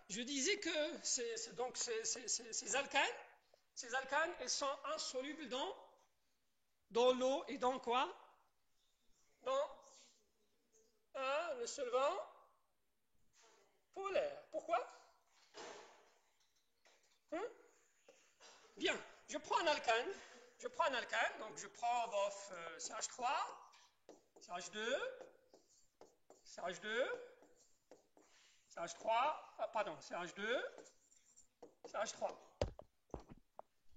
je disais que ces alcanes, elles sont insolubles dans l'eau et dans quoi? Dans le solvant polaire. Pourquoi? Hein? Bien, je prends un alcane, donc je prends CH3, CH2, CH2, CH3, pardon, CH2, CH3.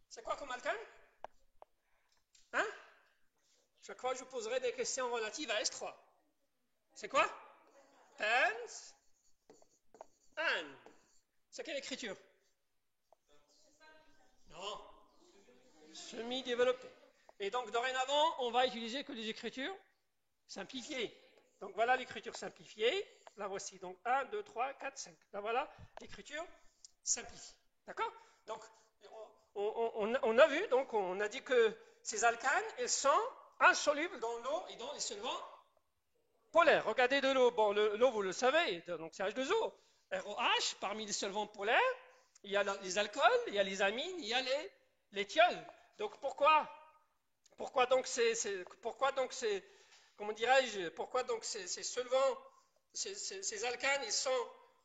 C'est quoi comme alcane? Hein? Chaque fois, je poserai des questions relatives à S3. C'est quoi? Pens, an. C'est quelle écriture? Non. Semi-développé. Et donc, dorénavant, on va utiliser que les écritures simplifiées. Donc, voilà l'écriture simplifiée. La voici. Donc, 1, 2, 3, 4, 5. Là, voilà l'écriture simplifiée. D'accord? Donc, on a vu, donc, on a dit que ces alcanes, elles sont insolubles dans l'eau et dans les solvants polaires. Regardez de l'eau. Bon, l'eau, vous le savez, donc c'est H2O. ROH, parmi les solvants polaires, il y a les alcools, il y a les amines, il y a les thiols. Donc pourquoi donc comment dirais-je, pourquoi donc ces solvants, ces alcanes,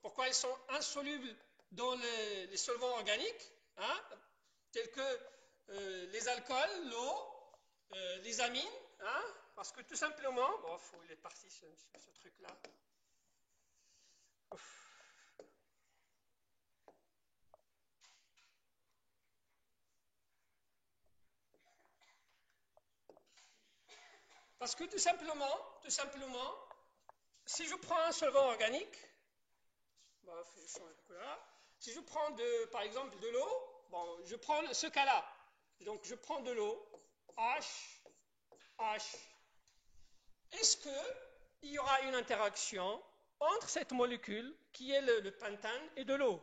pourquoi ils sont insolubles dans les solvants organiques, hein, tels que les alcools, l'eau, les amines, hein, parce que tout simplement, bon, il est parti ce truc-là. Parce que tout simplement, si je prends un solvant organique, bon, je change de couleur. Si je prends par exemple de l'eau, bon, je prends ce cas-là. Donc je prends de l'eau, H. Est-ce qu'il y aura une interaction entre cette molécule qui est le pentane et de l'eau?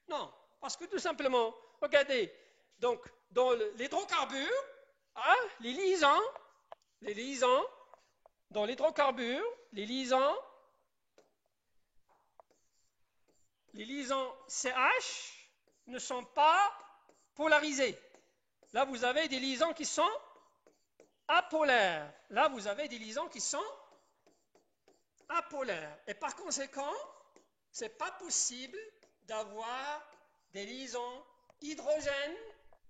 Non, parce que tout simplement, regardez, donc dans l'hydrocarbure, hein, les liaisons, dans l'hydrocarbure, les liaisons CH ne sont pas polarisées. Là, vous avez des liaisons qui sont apolaires. Là, vous avez des liaisons qui sont apolaires. Et par conséquent, ce n'est pas possible d'avoir des liaisons hydrogènes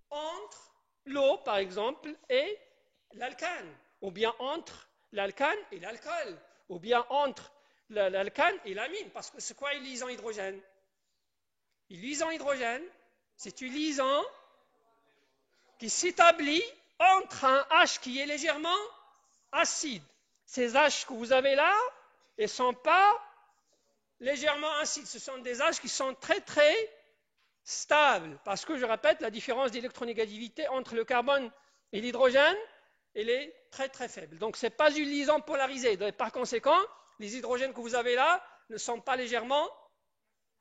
entre l'eau, par exemple, et l'alcane, ou bien entre l'alcane et l'alcool, ou bien entre l'alcane et l'amine, parce que c'est quoi une liaison hydrogène? Une liaison hydrogène, c'est une liaison qui s'établit entre un H qui est légèrement acide. Ces H que vous avez là, ils ne sont pas légèrement acides, ce sont des H qui sont très très stables, parce que je répète, la différence d'électronégativité entre le carbone et l'hydrogène, elle est très très faible. Donc ce n'est pas une liaison polarisée. Donc, par conséquent, les hydrogènes que vous avez là ne sont pas légèrement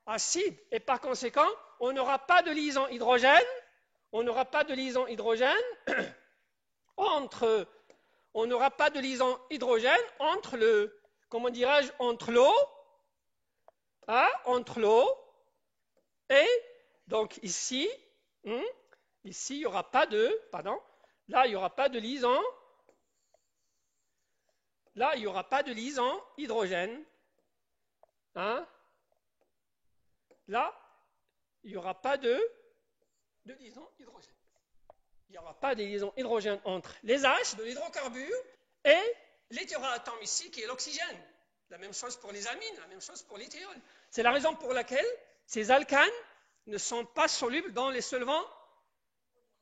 acides. Et par conséquent, on n'aura pas de liaison hydrogène, entre comment dirais-je, entre l'eau, hein, et donc ici, il n'y aura pas de, là il n'y aura pas de liaison, hydrogène, hein, là il n'y aura pas de liaison hydrogène. Il n'y aura pas de liaison hydrogène entre les H de l'hydrocarbure et l'hétéroatome ici qui est l'oxygène. La même chose pour les amines, la même chose pour les thiols. C'est la raison pour laquelle ces alcanes ne sont pas solubles dans les solvants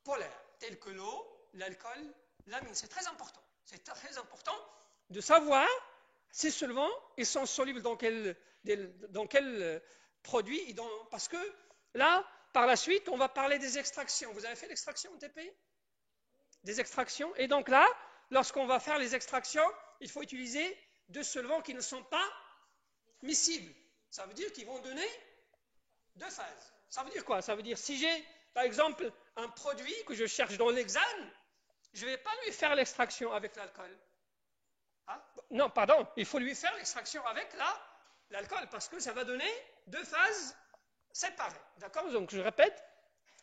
polaires, tels que l'eau, l'alcool, l'amine. C'est très important. C'est très important de savoir ces solvants, ils sont solubles dans quel produit, parce que là, par la suite, on va parler des extractions. Vous avez fait l'extraction en TP? Des extractions. Et donc là, lorsqu'on va faire les extractions, il faut utiliser deux solvants qui ne sont pas miscibles. Ça veut dire qu'ils vont donner deux phases. Ça veut dire quoi? Ça veut dire si j'ai, par exemple, un produit que je cherche dans l'hexane, je ne vais pas lui faire l'extraction avec l'alcool. Hein? Non, pardon, il faut lui faire l'extraction avec l'alcool, parce que ça va donner deux phases séparées. D'accord? Donc je répète,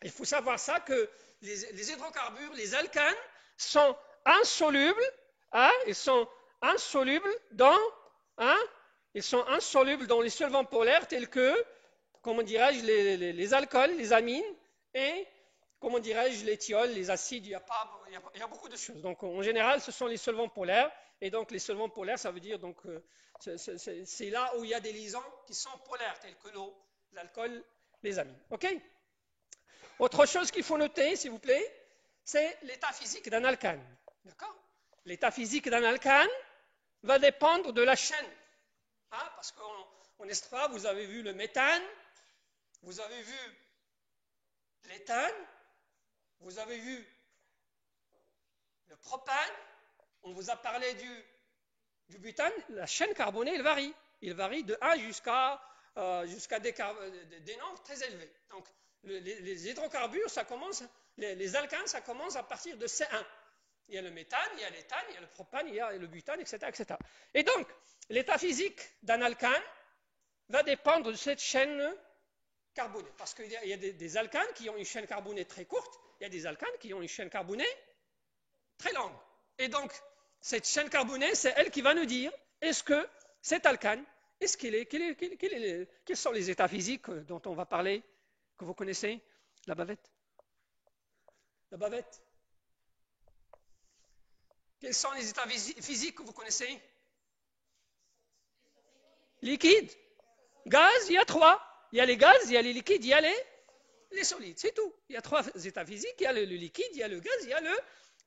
il faut savoir ça, que les hydrocarbures, les alcanes, sont insolubles, hein, ils sont insolubles dans, hein, ils sont insolubles dans les solvants polaires tels que, comment dirais-je, les alcools, les amines et, comment dirais-je, les thiols, les acides. Il y a beaucoup de choses. Donc en général, ce sont les solvants polaires. Et donc les solvants polaires, ça veut dire donc c'est là où il y a des liaisons qui sont polaires, telles que l'eau, l'alcool, les amines. OK? Autre chose qu'il faut noter, s'il vous plaît, c'est l'état physique d'un alcane. D'accord? L'état physique d'un alcane va dépendre de la chaîne. Hein, parce qu'en estrade, vous avez vu le méthane, vous avez vu l'éthane, vous avez vu le propane, on vous a parlé du butane, la chaîne carbonée, elle varie. Il varie de 1 jusqu'à des nombres très élevés. Donc, les hydrocarbures, ça commence, les alcanes, ça commence à partir de C1. Il y a le méthane, il y a l'éthane, il y a le propane, il y a le butane, etc. etc. Et donc, l'état physique d'un alcane va dépendre de cette chaîne carbonée. Parce qu'il y a des alcanes qui ont une chaîne carbonée très courte, il y a des alcanes qui ont une chaîne carbonée très longue. Et donc, cette chaîne carbonée, c'est elle qui va nous dire est-ce que cet alcane, quels sont les états physiques dont on va parler, que vous connaissez? La bavette. La bavette. Quels sont les états physiques que vous connaissez? Liquide. Gaz, il y a 3. Il y a les gaz, il y a les liquides, il y a les solides. C'est tout. Il y a 3 états physiques. Il y a le liquide, il y a le gaz, il y a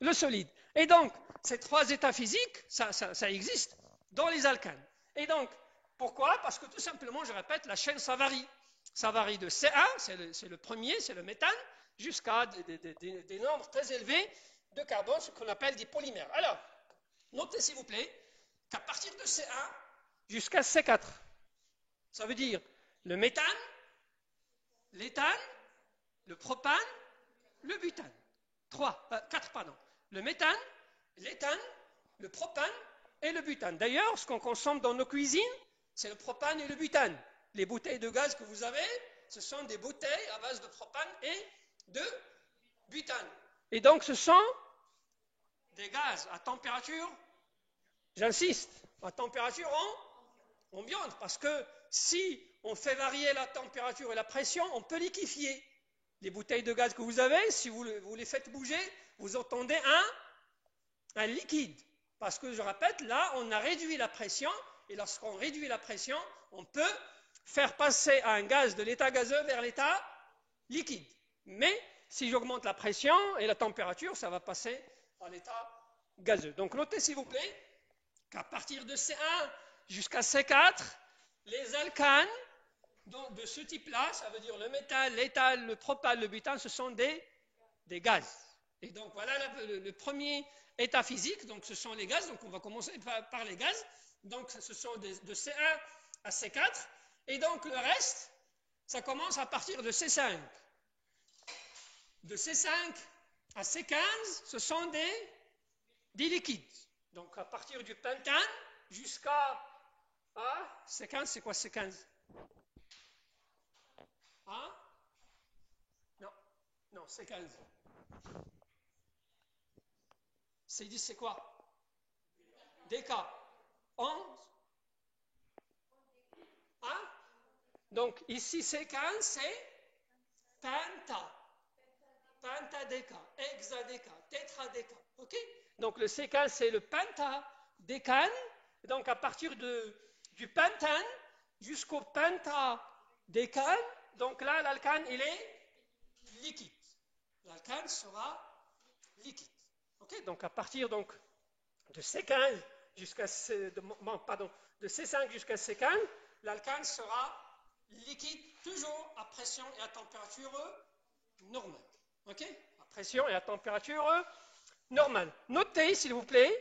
le solide. Et donc, ces 3 états physiques, ça existe dans les alcanes. Et donc, pourquoi? Parce que tout simplement, je répète, la chaîne, ça varie. Ça varie de C1, c'est le premier, c'est le méthane, jusqu'à des nombres très élevés de carbone, ce qu'on appelle des polymères. Alors, notez s'il vous plaît qu'à partir de C1 jusqu'à C4, ça veut dire le méthane, l'éthane, le propane, le butane. 4, pardon. Le méthane, l'éthane, le propane et le butane. D'ailleurs, ce qu'on consomme dans nos cuisines, c'est le propane et le butane. Les bouteilles de gaz que vous avez, ce sont des bouteilles à base de propane et de butane. Et donc, ce sont des gaz à température, j'insiste, à température ambiante, parce que si on fait varier la température et la pression, on peut liquéfier. Les bouteilles de gaz que vous avez, si vous les faites bouger, vous entendez un liquide. Parce que, je répète, là, on a réduit la pression, et lorsqu'on réduit la pression, on peut faire passer un gaz de l'état gazeux vers l'état liquide. Mais si j'augmente la pression et la température, ça va passer à l'état gazeux. Donc notez s'il vous plaît qu'à partir de C1 jusqu'à C4, les alcanes de ce type-là, ça veut dire le méthane, l'éthane, le propane, le butane, ce sont des gaz. Et donc voilà le premier état physique, donc ce sont les gaz, donc on va commencer par les gaz, donc ce sont de C1 à C4, et donc le reste, ça commence à partir de C5. De C5 à C15, ce sont des liquides. Donc à partir du pentane jusqu'à C15, c'est quoi C15? Non, C15. C10, c'est quoi? DK. 11. Donc ici, C15, c'est penta. Pentadéca, hexadéca, tétradéca. OK? Donc le C15, c'est le pentadécane. Donc à partir du pentane jusqu'au pentadécane, donc là, l'alcane, il est liquide. L'alcane sera liquide. OK? Donc à partir de C15 jusqu'à de C5 jusqu'à C15, l'alcane sera liquide toujours à pression et à température normale. OK? À pression et à température normale. Notez s'il vous plaît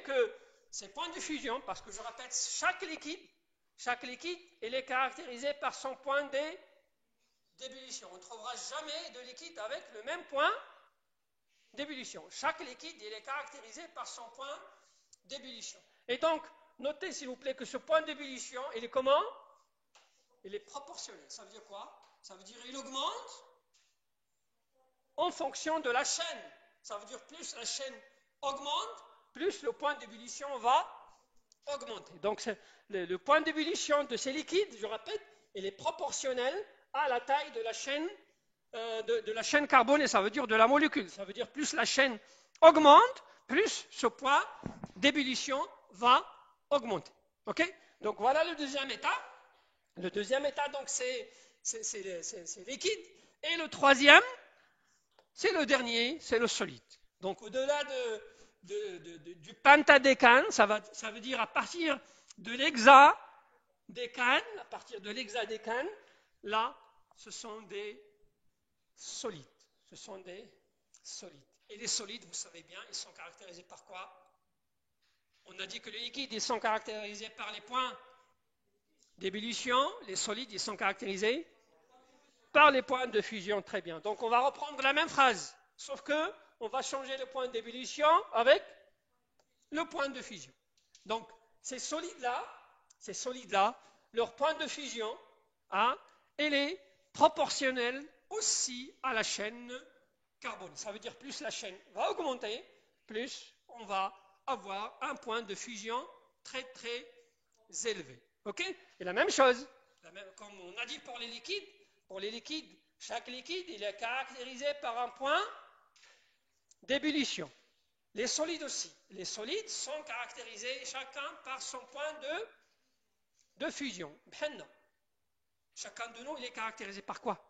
que ces points de fusion, parce que je répète, chaque liquide, il est caractérisé par son point d'ébullition. On ne trouvera jamais de liquide avec le même point d'ébullition. Chaque liquide, il est caractérisé par son point d'ébullition. Et donc, notez s'il vous plaît que ce point d'ébullition, il est comment? Il est proportionnel. Ça veut dire quoi? Ça veut dire qu'il augmente en fonction de la chaîne. Ça veut dire plus la chaîne augmente, plus le point d'ébullition va augmenter. Donc le point d'ébullition de ces liquides, je répète, il est proportionnel à la taille de la chaîne de la chaîne carbonée, ça veut dire de la molécule. Ça veut dire plus la chaîne augmente, plus ce point d'ébullition va augmenter. Ok? Donc voilà le deuxième état. Le deuxième état, donc, c'est liquide. Et le c'est le dernier, c'est le solide. Donc au-delà du pentadécane, ça veut dire à partir de l'hexadécane, là, ce sont des solides. Ce sont des solides. Et les solides, vous savez bien, ils sont caractérisés par quoi? On a dit que les liquides, ils sont caractérisés par les points d'ébullition. Les solides, ils sont caractérisés par les points de fusion. Très bien. Donc on va reprendre la même phrase, sauf que on va changer le point d'ébullition avec le point de fusion. Donc ces solides-là, leur point de fusion, il est proportionnel aussi à la chaîne carbonée. Ça veut dire plus la chaîne va augmenter, plus on va avoir un point de fusion très très élevé. Ok? Et la même chose, comme on a dit pour les liquides, chaque liquide il est caractérisé par un point d'ébullition. Les solides aussi. Les solides sont caractérisés chacun par son point de fusion. Chacun de nous, il est caractérisé par quoi?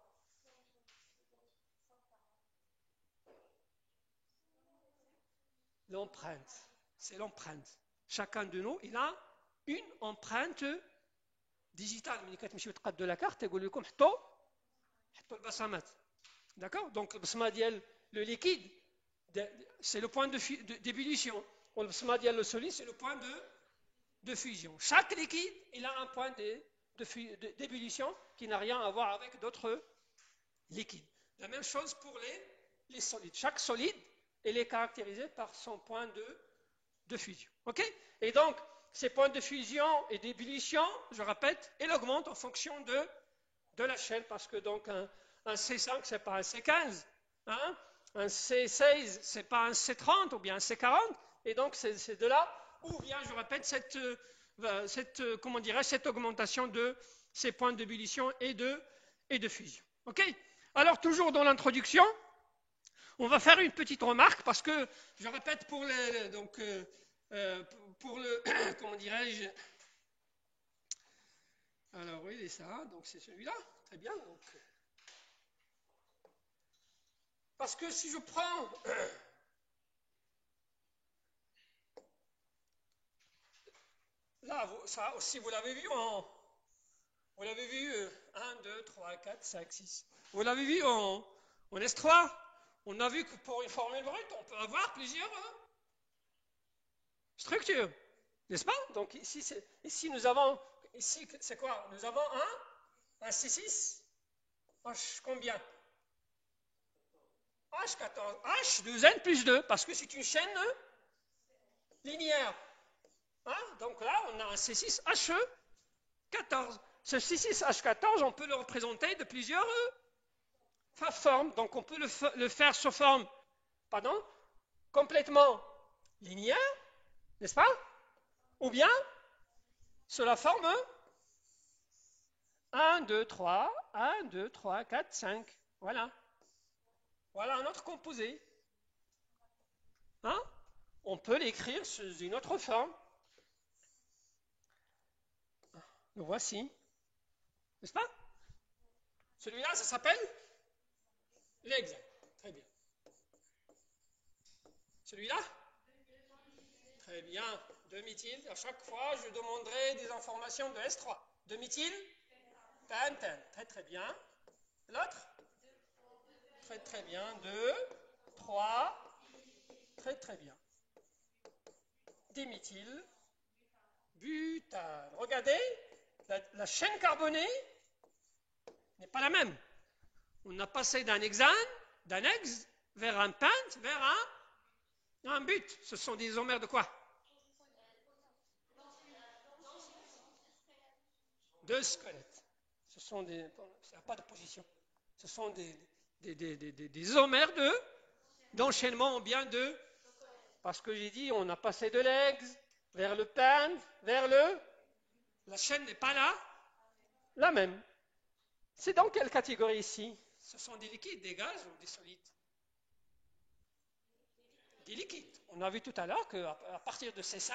L'empreinte. C'est l'empreinte. Chacun de nous, il a une empreinte digitale. De la carte, d'accord? Donc, le liquide, c'est le point d'ébullition. Le solide, c'est le point de fusion. Chaque liquide, il a un point d'ébullition qui n'a rien à voir avec d'autres liquides. La même chose pour les solides. Chaque solide, il est caractérisé par son point de fusion. Ok? Et donc, ces points de fusion et d'ébullition, je répète, ils augmentent en fonction de la chaîne, parce que donc un C5, ce n'est pas un C15, hein? Un C16, ce n'est pas un C30 ou bien un C40, et donc c'est de là où vient, je répète, cette augmentation de ces points d'ébullition et de fusion. Ok? Alors, toujours dans l'introduction, on va faire une petite remarque, parce que, je répète, pour le comment dirais-je, alors oui, c'est ça, donc c'est celui-là, très bien. Donc, parce que si je prends là, ça aussi vous l'avez vu vous l'avez vu 1, 2, 3, 4, 5, 6. Vous l'avez vu en S3. On a vu que pour une formule brute, on peut avoir plusieurs structures. N'est-ce pas? Donc ici nous avons, ici c'est quoi? Nous avons un C6, H combien? H14, H de N plus 2, parce que c'est une chaîne linéaire. Donc là, on a un C6 He14. Ce C6 H14, on peut le représenter de plusieurs formes. Donc on peut le faire sous forme, complètement linéaire, n'est-ce pas? Ou bien sous la forme 1, 2, 3, 1, 2, 3, 4, 5. Voilà. Voilà un autre composé. On peut l'écrire sous une autre forme. Le voici. N'est-ce pas? Celui-là, ça s'appelle l'hexane. Très bien. Celui-là? Très bien. 2-méthyle. À chaque fois, je demanderai des informations de S3. 2-méthyle? Pentane. Très très bien. L'autre? Très très bien. 2, 3. Très très bien. Diméthyle. Butane. Regardez, la chaîne carbonée n'est pas la même. On a passé d'un hexane, d'un hex, vers un pente, vers un but. Ce sont des isomères de quoi? deux squelettes. Ce sont des... Ça n'a pas de position. Ce sont des isomères d'enchaînement ou bien de... Parce que j'ai dit, on a passé de l'ex vers le pan, vers le... La chaîne n'est pas là, la même. C'est dans quelle catégorie ici? Ce sont des liquides, des gaz ou des solides? Des liquides. On a vu tout à l'heure qu'à partir de C5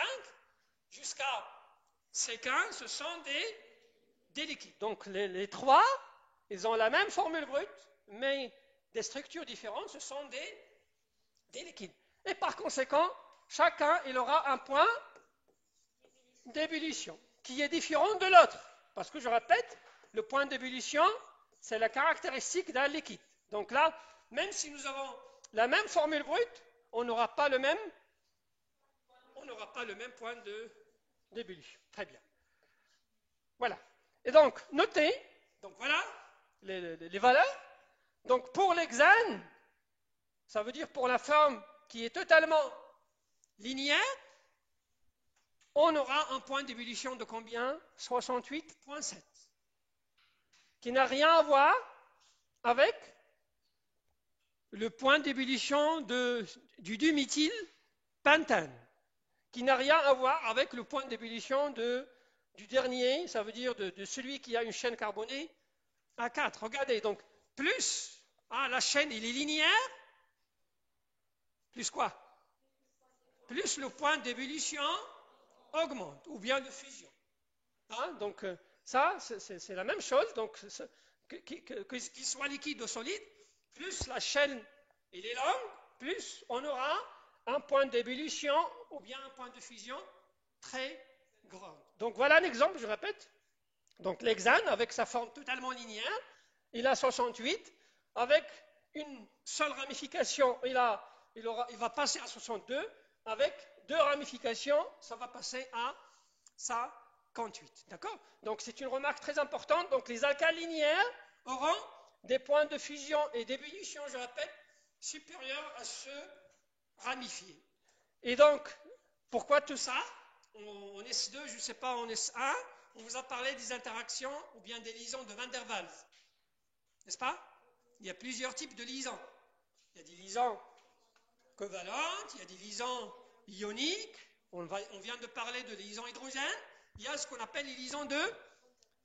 jusqu'à C15, ce sont des liquides. Donc les trois, ils ont la même formule brute, mais des structures différentes, ce sont des liquides. Et par conséquent, chacun, il aura un point d'ébullition qui est différent de l'autre. Parce que je répète, le point d'ébullition, c'est la caractéristique d'un liquide. Donc là, même si nous avons la même formule brute, on n'aura pas le même point d'ébullition. Très bien. Voilà. Et donc, notez, donc voilà les valeurs. Donc pour l'hexane, ça veut dire pour la forme qui est totalement linéaire, on aura un point d'ébullition de combien? 68,7. Qui n'a rien à voir avec le point d'ébullition du diméthylpentane, qui n'a rien à voir avec le point d'ébullition du dernier, ça veut dire de celui qui a une chaîne carbonée à 4. Regardez, donc, plus la chaîne elle est linéaire, plus quoi? Plus le point d'ébullition augmente, ou bien de fusion. Donc, ça, c'est la même chose. Donc, qu'il soit liquide ou solide, plus la chaîne elle est longue, plus on aura un point d'ébullition ou bien un point de fusion très grand. Donc, voilà un exemple, je répète. Donc, l'hexane, avec sa forme totalement linéaire, il a 68. Avec une seule ramification, il va passer à 62. Avec deux ramifications, ça va passer à 58. D'accord? Donc, c'est une remarque très importante. Donc, les alcanes linéaires auront des points de fusion et d'ébullition, je répète, supérieurs à ceux ramifiés. Et donc, pourquoi tout ça? En S2, je ne sais pas, en S1, on vous a parlé des interactions ou bien des liaisons de Van der Waals. N'est-ce pas? Il y a plusieurs types de liaisons. Il y a des liaisons covalentes, il y a des liaisons ioniques, on vient de parler de liaisons hydrogènes, il y a ce qu'on appelle les liaisons de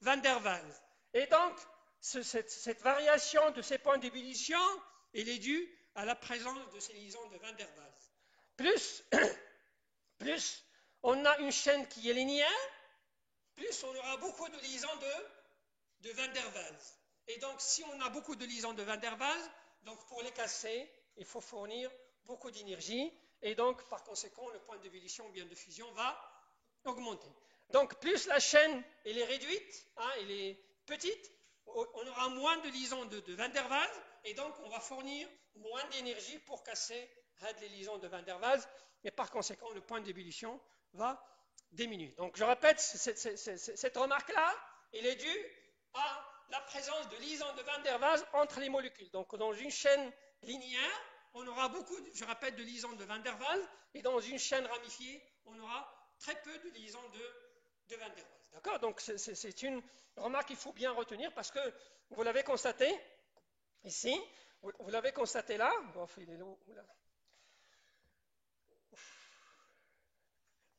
Van der Waals. Et donc, cette variation de ces points d'ébullition, elle est due à la présence de ces liaisons de Van der Waals. Plus on a une chaîne qui est linéaire, plus on aura beaucoup de liaisons de Van der Waals. Et donc, si on a beaucoup de liaisons de Van der Waals, donc pour les casser, il faut fournir beaucoup d'énergie. Et donc, par conséquent, le point d'ébullition ou bien de fusion va augmenter. Donc, plus la chaîne elle est réduite, elle est petite, on aura moins de liaisons de Van der Waals, et donc on va fournir moins d'énergie pour casser les liaisons de Van der Waals, et par conséquent, le point d'ébullition va diminuer. Donc, je répète, cette remarque-là, elle est due à la présence de liaisons de Van der Waals entre les molécules. Donc, dans une chaîne linéaire, on aura beaucoup, je répète, de liaisons de Van der Waals, et dans une chaîne ramifiée, on aura très peu de liaisons de Van der Waals. D'accord? Donc, c'est une remarque qu'il faut bien retenir parce que vous l'avez constaté ici, vous l'avez constaté là.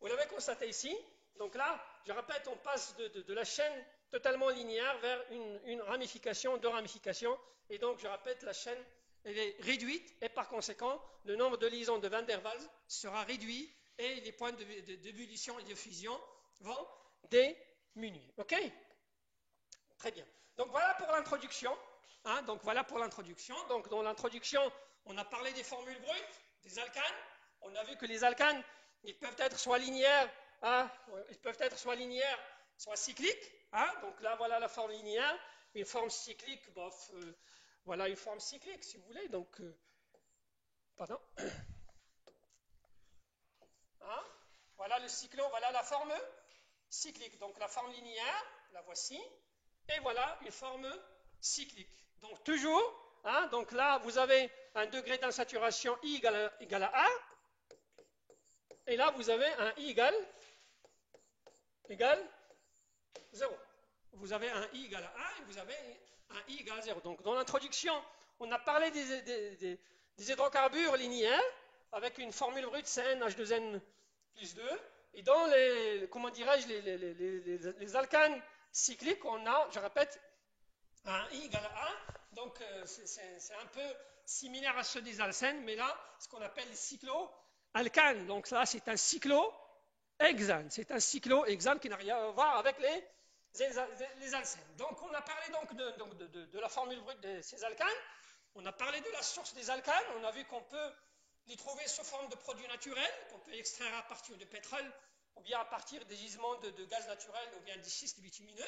Vous l'avez constaté ici. Donc là, je répète, on passe de la chaîne totalement linéaire vers une ramification, deux ramifications. Et donc, je répète, la chaîne elle est réduite et par conséquent, le nombre de liaisons de Van der Waals sera réduit et les points d'ébullition et de fusion vont diminuer. OK? Très bien. Donc, voilà pour l'introduction. Donc, voilà pour l'introduction. Donc, dans l'introduction, on a parlé des formules brutes, des alcanes. On a vu que les alcanes, ils peuvent être soit linéaires, soit cycliques. Donc là, voilà la forme linéaire. Une forme cyclique, voilà une forme cyclique, si vous voulez. Donc, pardon. Voilà le cyclone, voilà la forme cyclique. Donc, la forme linéaire, la voici. Et voilà une forme cyclique. Donc, toujours, donc là, vous avez un degré d'insaturation I égale à 1. Et là, vous avez un I égale 0. vous avez un I égale à 1 et vous avez un I égale à 0. Donc dans l'introduction, on a parlé des hydrocarbures linéaires avec une formule brute CnH2n plus 2. Et dans les, comment dirais-je, les alcanes cycliques, on a, je répète, un I égale à 1. Donc c'est un peu similaire à ceux des alcènes, mais là, ce qu'on appelle les cycloalcanes. Donc là, c'est un cyclohexane. C'est un cyclohexane qui n'a rien à voir avec les alcènes. Donc on a parlé donc de la formule brute de ces alcanes. On a parlé de la source des alcanes. On a vu qu'on peut les trouver sous forme de produits naturels, qu'on peut extraire à partir de pétrole, ou bien à partir des gisements de gaz naturel, ou bien des schistes bitumineux.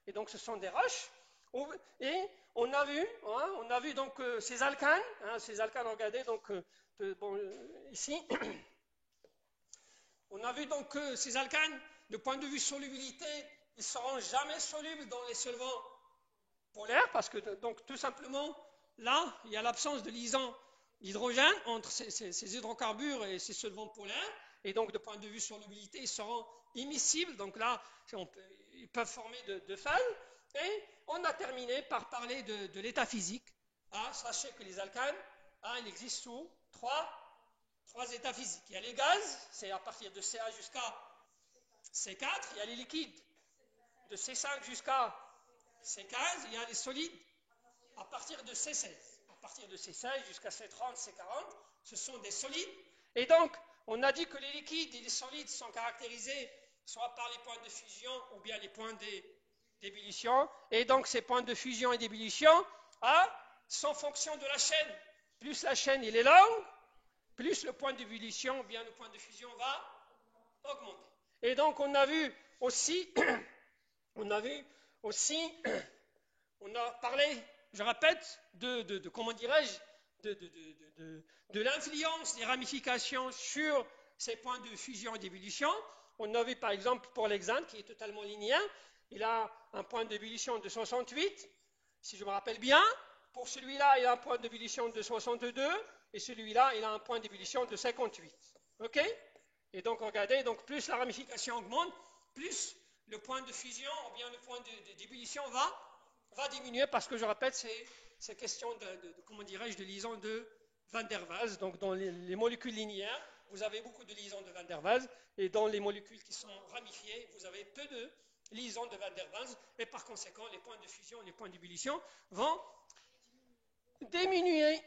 Et donc ce sont des roches. Et on a vu donc ces alcanes, regardez donc ici, on a vu donc que ces alcanes, de point de vue solubilité, ils ne seront jamais solubles dans les solvants polaires, parce que donc tout simplement, là, il y a l'absence de liaison d'hydrogène entre ces hydrocarbures et ces solvants polaires, et donc de point de vue solubilité, ils seront immiscibles, donc là, ils peuvent former de phases. Et on a terminé par parler de l'état physique. Sachez que les alcanes, il existe sous trois états physiques. Il y a les gaz, c'est à partir de Ca jusqu'à C4. Il y a les liquides, de C5 jusqu'à C15. Il y a les solides, à partir de C16. À partir de C16 jusqu'à C30, C40, ce sont des solides. Et donc, on a dit que les liquides et les solides sont caractérisés soit par les points de fusion ou bien les points d'ébullition. Et donc, ces points de fusion et d'ébullition sont en fonction de la chaîne. Plus la chaîne il est longue, plus le point d'ébullition ou bien le point de fusion va augmenter. Et donc, on a vu aussi, on a parlé, je répète, comment dirais-je, de l'influence des ramifications sur ces points de fusion et d'ébullition. On a vu par exemple pour l'hexane qui est totalement linéaire, il a un point d'ébullition de 68, si je me rappelle bien. Pour celui-là, il a un point d'ébullition de 62, et celui-là, il a un point d'ébullition de 58. OK? Et donc, regardez, donc plus la ramification augmente, plus le point de fusion ou bien le point d'ébullition va diminuer, parce que je répète, c'est question comment dirais-je, de liaison de Van der Waals. Donc dans les molécules linéaires, vous avez beaucoup de liaisons de Van der Waals, et dans les molécules qui sont ramifiées, vous avez peu de liaisons de Van der Waals, et par conséquent, les points de fusion et les points d'ébullition vont diminuer.